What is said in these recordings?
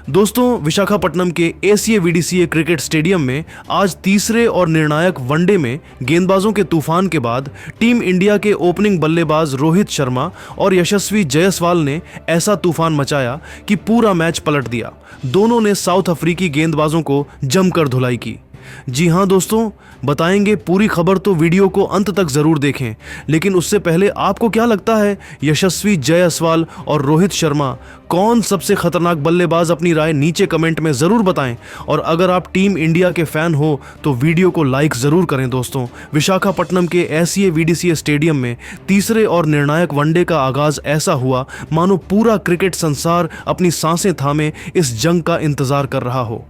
दोस्तों, विशाखापट्टनम के ACA वीडीसीए cricket stadium में आज तीसरे और निर्णायक वनडे में गेंदबाजों के तूफान के बाद टीम इंडिया के ओपनिंग बल्लेबाज रोहित शर्मा और यशस्वी जायसवाल ने ऐसा तूफान मचाया कि पूरा मैच पलट दिया। दोनों ने साउथ अफ्रीकी गेंदबाजों को जमकर धुलाई की। जी हां दोस्तों, बताएंगे पूरी खबर, तो वीडियो को अंत तक जरूर देखें। लेकिन उससे पहले आपको क्या लगता है, यशस्वी जायसवाल और रोहित शर्मा कौन सबसे खतरनाक बल्लेबाज? अपनी राय नीचे कमेंट में जरूर बताएं। और अगर आप टीम इंडिया के फैन हो तो वीडियो को लाइक जरूर करें। दोस्तों, विशाखापट्टनम के एसीए वीडीसीए स्टेडियम में तीसरे और निर्णायक वनडे का आगाज ऐसा हुआ मानो पूरा क्रिकेट संसार अपनी सांसें थामे इस जंग का इंतजार कर रहा हो।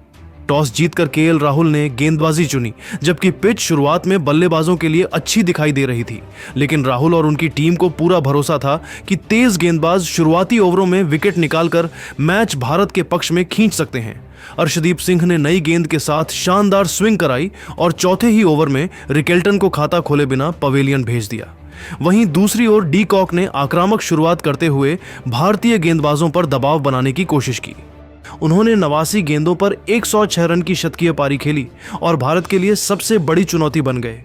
टॉस जीतकर केएल राहुल ने गेंदबाजी चुनी, जबकि पिच शुरुआत में बल्लेबाजों के लिए अच्छी दिखाई दे रही थी। लेकिन राहुल और उनकी टीम को पूरा भरोसा था कि तेज गेंदबाज शुरुआती ओवरों में विकेट निकालकर मैच भारत के पक्ष में खींच सकते हैं। अर्शदीप सिंह ने नई गेंद के साथ शानदार स्विंग कराई और चौथे ही ओवर में रिकेल्टन को खाता खोले बिना पवेलियन भेज दिया। वहीं दूसरी ओर डी कॉक ने आक्रामक शुरुआत करते हुए भारतीय गेंदबाजों पर दबाव बनाने की कोशिश की। उन्होंने 89 गेंदों पर 106 रन की शतकीय पारी खेली और भारत के लिए सबसे बड़ी चुनौती बन गए।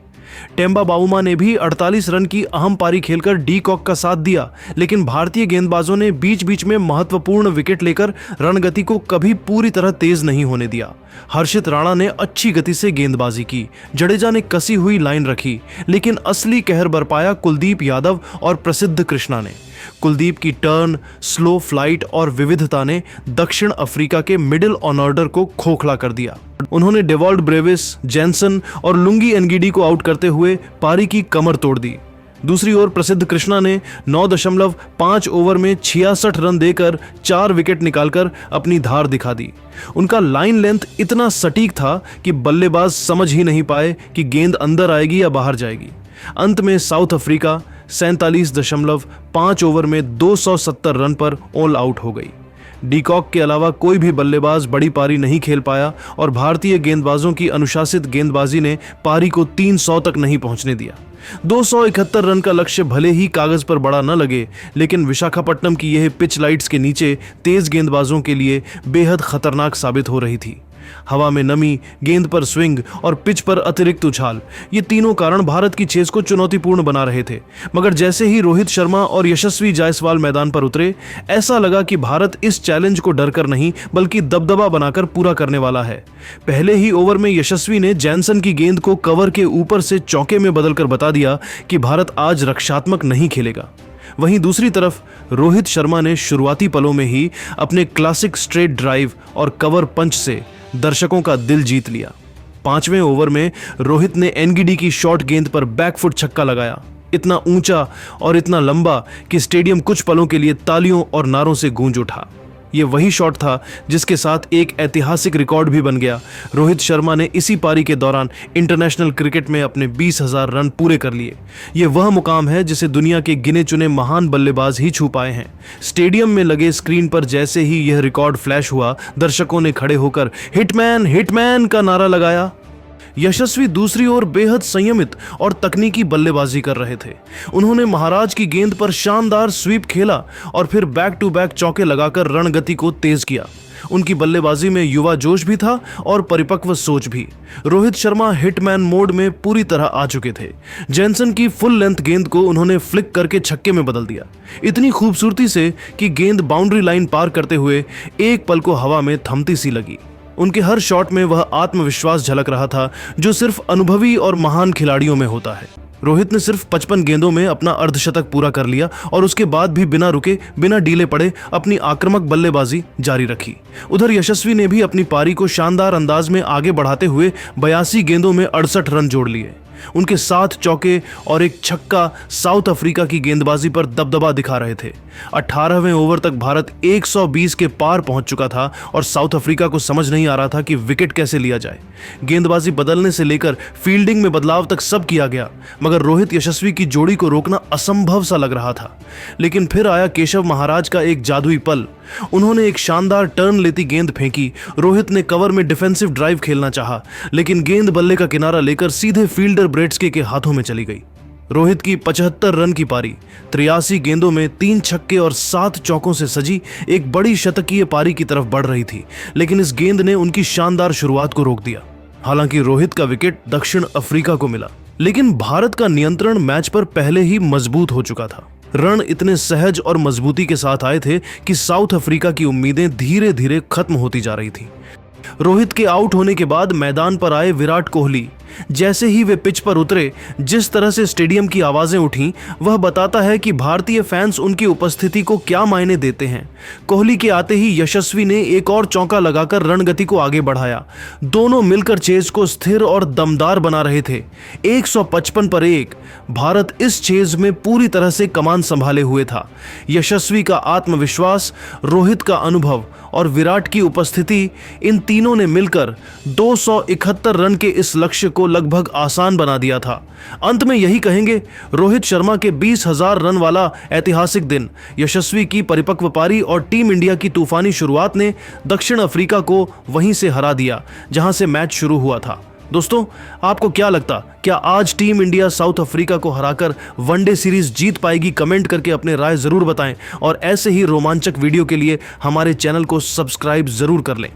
टेम्बा बाउमा ने भी 48 रन की अहम पारी खेलकर डी कॉक का साथ दिया, लेकिन भारतीय गेंदबाजों ने बीच बीच में महत्वपूर्ण विकेट लेकर रणगति को कभी पूरी तरह तेज नहीं होने दिया। हर्षित राणा ने अच्छी गति से गेंदबाजी की, जडेजा ने कसी हुई लाइन रखी, लेकिन असली कहर बरपाया कुलदीप यादव और प्रसिद्ध कृष्णा ने। कुलदीप की टर्न, स्लो फ्लाइट और विविधता ने दक्षिण अफ्रीका के मिडिल ऑर्डर को खोखला कर दिया। उन्होंने डेवॉल्ड ब्रेविस, जैनसन और लुंगी एनगिडी को आउट करते हुए पारी की कमर तोड़ दी। दूसरी ओर प्रसिद्ध कृष्णा ने 9.5 ओवर में 66 रन देकर 4 विकेट निकालकर अपनी धार दिखा दी। उनका लाइन लेंथ इतना सटीक था कि बल्लेबाज समझ ही नहीं पाए कि गेंद अंदर आएगी या बाहर जाएगी। अंत में साउथ अफ्रीका 47.5 ओवर में 270 रन पर ऑल आउट हो गई। डीकॉक के अलावा कोई भी बल्लेबाज बड़ी पारी नहीं खेल पाया और भारतीय गेंदबाजों की अनुशासित गेंदबाजी ने पारी को 300 तक नहीं पहुंचने दिया। 271 रन का लक्ष्य भले ही कागज पर बड़ा न लगे, लेकिन विशाखापट्टनम की यह पिच लाइट्स के नीचे तेज गेंदबाजों के लिए बेहद खतरनाक साबित हो रही थी। हवा में नमी, गेंद पर स्विंग और पिच पर अतिरिक्त उछाल, ये तीनों कारण भारत की चेस को चुनौतीपूर्ण बना रहे थे। मगर जैसे ही रोहित शर्मा और यशस्वी जायसवाल मैदान पर उतरे, ऐसा लगा कि भारत इस चैलेंज को डरकर नहीं बल्कि दबदबा बनाकर पूरा करने वाला है। पहले ही ओवर में यशस्वी ने जैनसन की गेंद को कवर के ऊपर से चौके में बदलकर बता दिया कि भारत आज रक्षात्मक नहीं खेलेगा। वहीं दूसरी तरफ रोहित शर्मा ने शुरुआती पलों में ही अपने क्लासिक स्ट्रेट ड्राइव और कवर पंच से दर्शकों का दिल जीत लिया। 5वें ओवर में रोहित ने एनगिडी की शॉर्ट गेंद पर बैकफुट छक्का लगाया, इतना ऊंचा और इतना लंबा कि स्टेडियम कुछ पलों के लिए तालियों और नारों से गूंज उठा। ये वही शॉट था जिसके साथ एक ऐतिहासिक रिकॉर्ड भी बन गया। रोहित शर्मा ने इसी पारी के दौरान इंटरनेशनल क्रिकेट में अपने 20,000 रन पूरे कर लिए। ये वह मुकाम है जिसे दुनिया के गिने चुने महान बल्लेबाज ही छू पाए हैं। स्टेडियम में लगे स्क्रीन पर जैसे ही यह रिकॉर्ड फ्लैश हुआ, दर्शकों ने खड़े होकर हिटमैन हिटमैन का नारा लगाया। यशस्वी दूसरी ओर बेहद संयमित और तकनीकी बल्लेबाजी कर रहे थे। उन्होंने महाराज की गेंद पर शानदार स्वीप खेला और फिर बैक टू बैक चौके लगाकर रणगति को तेज किया। उनकी बल्लेबाजी में युवा जोश भी था और परिपक्व सोच भी। रोहित शर्मा हिटमैन मोड में पूरी तरह आ चुके थे। जैनसन की फुल लेंथ गेंद को उन्होंने फ्लिक करके छक्के में बदल दिया, इतनी खूबसूरती से कि गेंद बाउंड्री लाइन पार करते हुए एक पल को हवा में थमती सी लगी। उनके हर शॉट में वह आत्मविश्वास झलक रहा था जो सिर्फ अनुभवी और महान खिलाड़ियों में होता है। रोहित ने सिर्फ 55 गेंदों में अपना अर्धशतक पूरा कर लिया और उसके बाद भी बिना रुके, बिना ढीले पड़े अपनी आक्रामक बल्लेबाजी जारी रखी। उधर यशस्वी ने भी अपनी पारी को शानदार अंदाज में आगे बढ़ाते हुए 82 गेंदों में 68 रन जोड़ लिए। उनके 7 चौके और एक छक्का साउथ अफ्रीका की गेंदबाजी पर दबदबा दिखा रहे थे। 18वें ओवर तक भारत 120 के पार पहुंच चुका था और साउथ अफ्रीका को समझ नहीं आ रहा था कि विकेट कैसे लिया जाए। गेंदबाजी बदलने से लेकर फील्डिंग में बदलाव तक सब किया गया, मगर रोहित यशस्वी की जोड़ी को रोकना असंभव सा लग रहा था। लेकिन फिर आया केशव महाराज का एक जादुई पल। उन्होंने एक शानदार टर्न लेती गेंद फेंकी। रोहित ने कवर में डिफेंसिव ड्राइव खेलना चाहा, लेकिन गेंद बल्ले का किनारा लेकर सीधे फील्डर ब्रेट्सके के हाथों में चली गई। रोहित की 75 रन की पारी 83 गेंदों में 3 छक्के और 7 चौकों से सजी एक बड़ी शतकीय पारी की तरफ बढ़ रही थी, लेकिन इस गेंद ने उनकी शानदार शुरुआत को रोक दिया। हालांकि रोहित का विकेट दक्षिण अफ्रीका को मिला, लेकिन भारत का नियंत्रण मैच पर पहले ही मजबूत हो चुका था। रन इतने सहज और मजबूती के साथ आए थे कि साउथ अफ्रीका की उम्मीदें धीरे धीरे खत्म होती जा रही थी। रोहित के आउट होने के बाद मैदान पर आए विराट कोहली। जैसे ही वे पिच पर उतरे, जिस तरह से स्टेडियम की आवाजें उठीं, वह बताता है कि भारतीय फैंस उनकी उपस्थिति को क्या मायने देते हैं। कोहली के आते ही यशस्वी ने एक और चौका लगाकर रणगति को आगे बढ़ाया। दोनों मिलकर चेज को स्थिर और दमदार बना रहे थे। 155 पर 1। भारत इस चेज में पूरी तरह से कमान संभाले हुए था। यशस्वी का आत्मविश्वास, रोहित का अनुभव और विराट की उपस्थिति, इन तीनों ने मिलकर 271 रन के इस लक्ष्य को लगभग आसान बना दिया था। अंत में यही कहेंगे, रोहित शर्मा के 20,000 रन वाला ऐतिहासिक दिन, यशस्वी की परिपक्व पारी और टीम इंडिया की तूफानी शुरुआत ने दक्षिण अफ्रीका को वहीं से हरा दिया जहां से मैच शुरू हुआ था। दोस्तों, आपको क्या लगता, क्या आज टीम इंडिया साउथ अफ्रीका को हराकर वनडे सीरीज जीत पाएगी? कमेंट करके अपने राय जरूर बताएं और ऐसे ही रोमांचक वीडियो के लिए हमारे चैनल को सब्सक्राइब जरूर कर लें।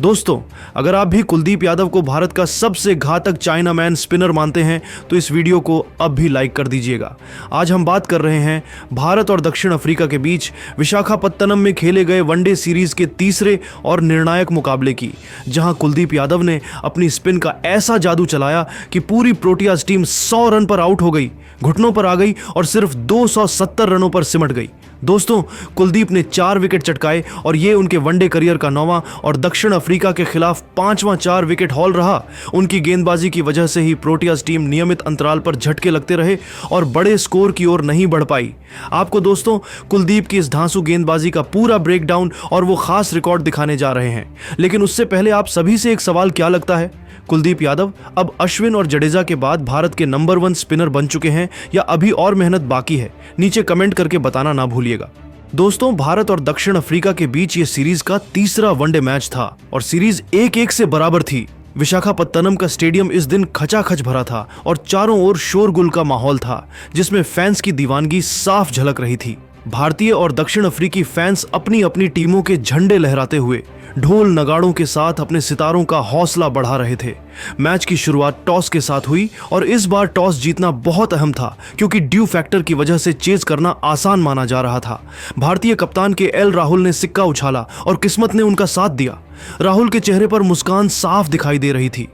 दोस्तों, अगर आप भी कुलदीप यादव को भारत का सबसे घातक चाइनामैन स्पिनर मानते हैं तो इस वीडियो को अब भी लाइक कर दीजिएगा। आज हम बात कर रहे हैं भारत और दक्षिण अफ्रीका के बीच विशाखापत्तनम में खेले गए वनडे सीरीज के तीसरे और निर्णायक मुकाबले की, जहां कुलदीप यादव ने अपनी स्पिन का ऐसा जादू चलाया कि पूरी प्रोटियाज टीम 100 रन पर आउट हो गई, घुटनों पर आ गई और सिर्फ 270 रनों पर सिमट गई। दोस्तों, कुलदीप ने 4 विकेट चटकाए और ये उनके वनडे करियर का 9वां और दक्षिण अफ्रीका के खिलाफ 5वां 4 विकेट हॉल रहा। उनकी गेंदबाजी की वजह से ही प्रोटियाज टीम नियमित अंतराल पर झटके लगते रहे और बड़े स्कोर की ओर नहीं बढ़ पाई। आपको दोस्तों कुलदीप की इस धांसू गेंदबाजी का पूरा ब्रेकडाउन और वो खास रिकॉर्ड दिखाने जा रहे हैं, लेकिन उससे पहले आप सभी से एक सवाल क्या लगता है, कुलदीप यादव अब अश्विन और जडेजा के बाद भारत के नंबर 1 स्पिनर बन चुके हैं या अभी और मेहनत बाकी है? नीचे कमेंट करके बताना ना भूलिएगा। दोस्तों, भारत और दक्षिण अफ्रीका के बीच ये सीरीज का तीसरा वनडे मैच था और सीरीज 1-1 से बराबर थी। विशाखापत्तनम का स्टेडियम इस दिन खचाखच भरा था और चारों ओर शोरगुल का माहौल था, जिसमें फैंस की दीवानगी साफ झलक रही थी। भारतीय और दक्षिण अफ्रीकी फैंस अपनी अपनी टीमों के झंडे लहराते हुए ढोल नगाड़ों के साथ अपने सितारों का हौसला बढ़ा रहे थे। मैच की शुरुआत टॉस के साथ हुई और इस बार टॉस जीतना बहुत अहम था, क्योंकि ड्यू फैक्टर की वजह से चेज करना आसान माना जा रहा था। भारतीय कप्तान के एल राहुल ने सिक्का उछाला और किस्मत ने उनका साथ दिया। राहुल के चेहरे पर मुस्कान साफ दिखाई दे रही थी।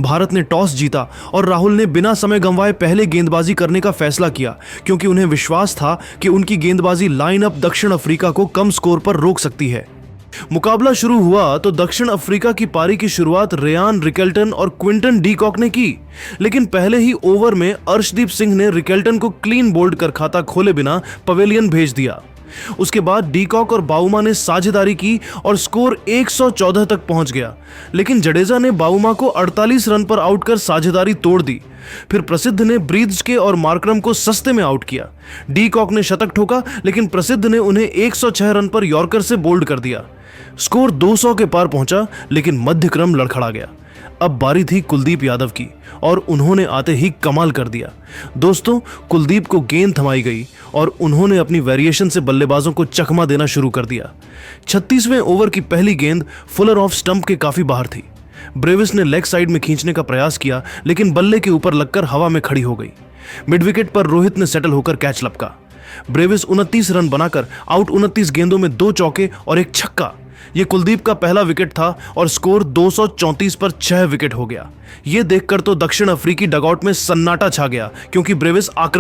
भारत ने टॉस जीता और राहुल ने बिना समय गंवाए पहले गेंदबाजी करने का फैसला किया, क्योंकि उन्हें विश्वास था कि उनकी गेंदबाजी लाइनअप दक्षिण अफ्रीका को कम स्कोर पर रोक सकती है। मुकाबला शुरू हुआ तो दक्षिण अफ्रीका की पारी की शुरुआत रेयान रिकेल्टन और क्विंटन डी कॉक ने की, लेकिन पहले ही ओवर में अर्शदीप सिंह ने रिकेल्टन को क्लीन बोल्ड कर खाता खोले बिना पवेलियन भेज दिया। उसके बाद डी कॉक और बाउमा ने साझेदारी की और स्कोर 114 तक पहुंच गया, लेकिन जडेजा ने बाउमा को 48 रन पर आउट कर साझेदारी तोड़ दी। फिर प्रसिद्ध ने ब्रीद्स के और मार्करम को सस्ते में आउट किया। डी कॉक ने शतक ठोका, लेकिन प्रसिद्ध ने उन्हें 106 रन पर यॉर्कर से बोल्ड कर दिया। स्कोर 200 के पार पहुंचा, लेकिन मध्यक्रम लड़खड़ा गया। अब बारी थी कुलदीप यादव की और उन्होंने आते ही कमाल कर दिया। दोस्तों, कुलदीप को गेंद थमाई गई और उन्होंने अपनी वेरिएशन से बल्लेबाजों को चकमा देना शुरू कर दिया। 36वें ओवर की पहली गेंद फुलर ऑफ स्टंप के काफी बाहर थी। ब्रेविस ने लेग साइड में खींचने का प्रयास किया, लेकिन बल्ले के ऊपर लगकर हवा में खड़ी हो गई। मिड विकेट पर रोहित ने सेटल होकर कैच लपका। ब्रेविस 29 रन बनाकर आउट 29 गेंदों में 2 चौके और 1 छक्का। ये कुलदीप का पहला विकेट था और स्कोर 234 पर 6 विकेट हो गया। ये देखकर तो दक्षिण अफ्रीकी डगआउट में सन्नाटा छा गया, क्योंकि ब्रेविस आक्रमण